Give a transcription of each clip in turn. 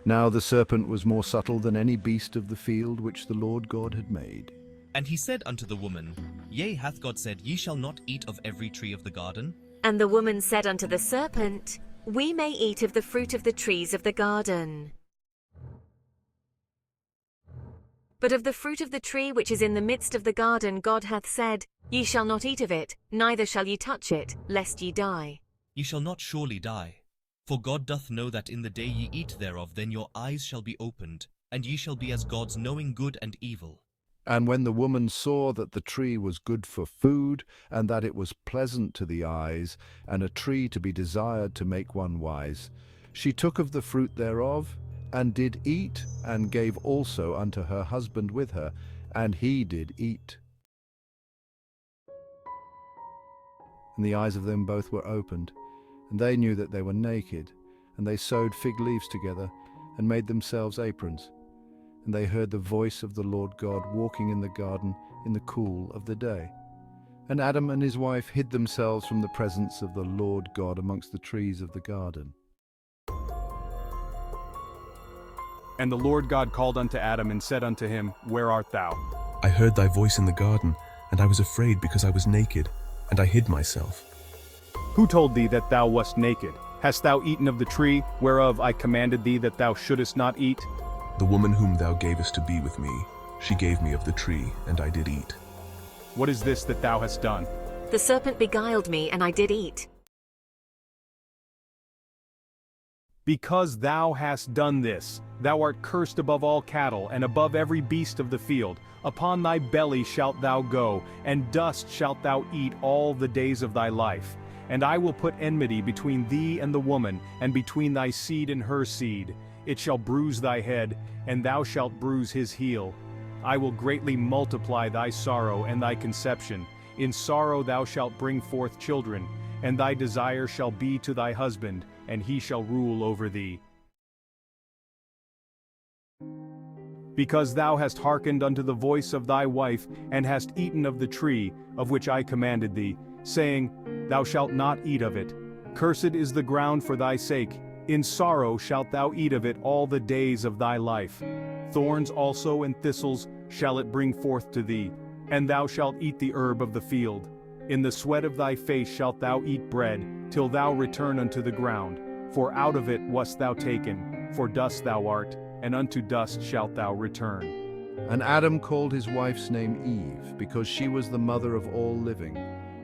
Now the serpent was more subtle than any beast of the field which the Lord God had made. And he said unto the woman, Yea, hath God said, Ye shall not eat of every tree of the garden? And the woman said unto the serpent, We may eat of the fruit of the trees of the garden. But of the fruit of the tree which is in the midst of the garden God hath said, Ye shall not eat of it, neither shall ye touch it, lest ye die. Ye shall not surely die. For God doth know that in the day ye eat thereof, then your eyes shall be opened, and ye shall be as gods, knowing good and evil. And when the woman saw that the tree was good for food, and that it was pleasant to the eyes, and a tree to be desired to make one wise, she took of the fruit thereof, and did eat, and gave also unto her husband with her, and he did eat. And the eyes of them both were opened, and they knew that they were naked, and they sewed fig leaves together, and made themselves aprons. And they heard the voice of the Lord God walking in the garden in the cool of the day. And Adam and his wife hid themselves from the presence of the Lord God amongst the trees of the garden. And the Lord God called unto Adam and said unto him, Where art thou? I heard thy voice in the garden, and I was afraid because I was naked, and I hid myself. Who told thee that thou wast naked? Hast thou eaten of the tree, whereof I commanded thee that thou shouldest not eat? The woman whom thou gavest to be with me, she gave me of the tree, and I did eat. What is this that thou hast done? The serpent beguiled me, and I did eat. Because thou hast done this, thou art cursed above all cattle, and above every beast of the field. Upon thy belly shalt thou go, and dust shalt thou eat all the days of thy life. And I will put enmity between thee and the woman, and between thy seed and her seed. It shall bruise thy head, and thou shalt bruise his heel. I will greatly multiply thy sorrow and thy conception. In sorrow thou shalt bring forth children, and thy desire shall be to thy husband, and he shall rule over thee. Because thou hast hearkened unto the voice of thy wife, and hast eaten of the tree, of which I commanded thee, saying, Thou shalt not eat of it. Cursed is the ground for thy sake. In sorrow shalt thou eat of it all the days of thy life. Thorns also and thistles shall it bring forth to thee, and thou shalt eat the herb of the field. In the sweat of thy face shalt thou eat bread, till thou return unto the ground. For out of it wast thou taken, for dust thou art, and unto dust shalt thou return. And Adam called his wife's name Eve, because she was the mother of all living.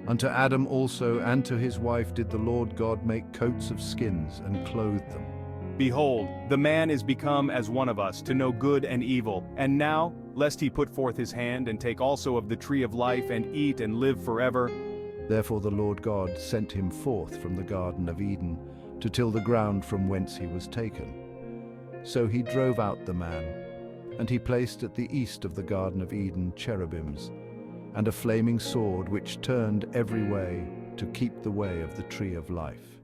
Unto Adam also and to his wife did the Lord God make coats of skins, and clothed them. Behold, the man is become as one of us, to know good and evil. And now, lest he put forth his hand, and take also of the tree of life, and eat and live forever. Therefore the Lord God sent him forth from the Garden of Eden, to till the ground from whence he was taken. So he drove out the man, and he placed at the east of the Garden of Eden cherubims, and a flaming sword which turned every way to keep the way of the tree of life.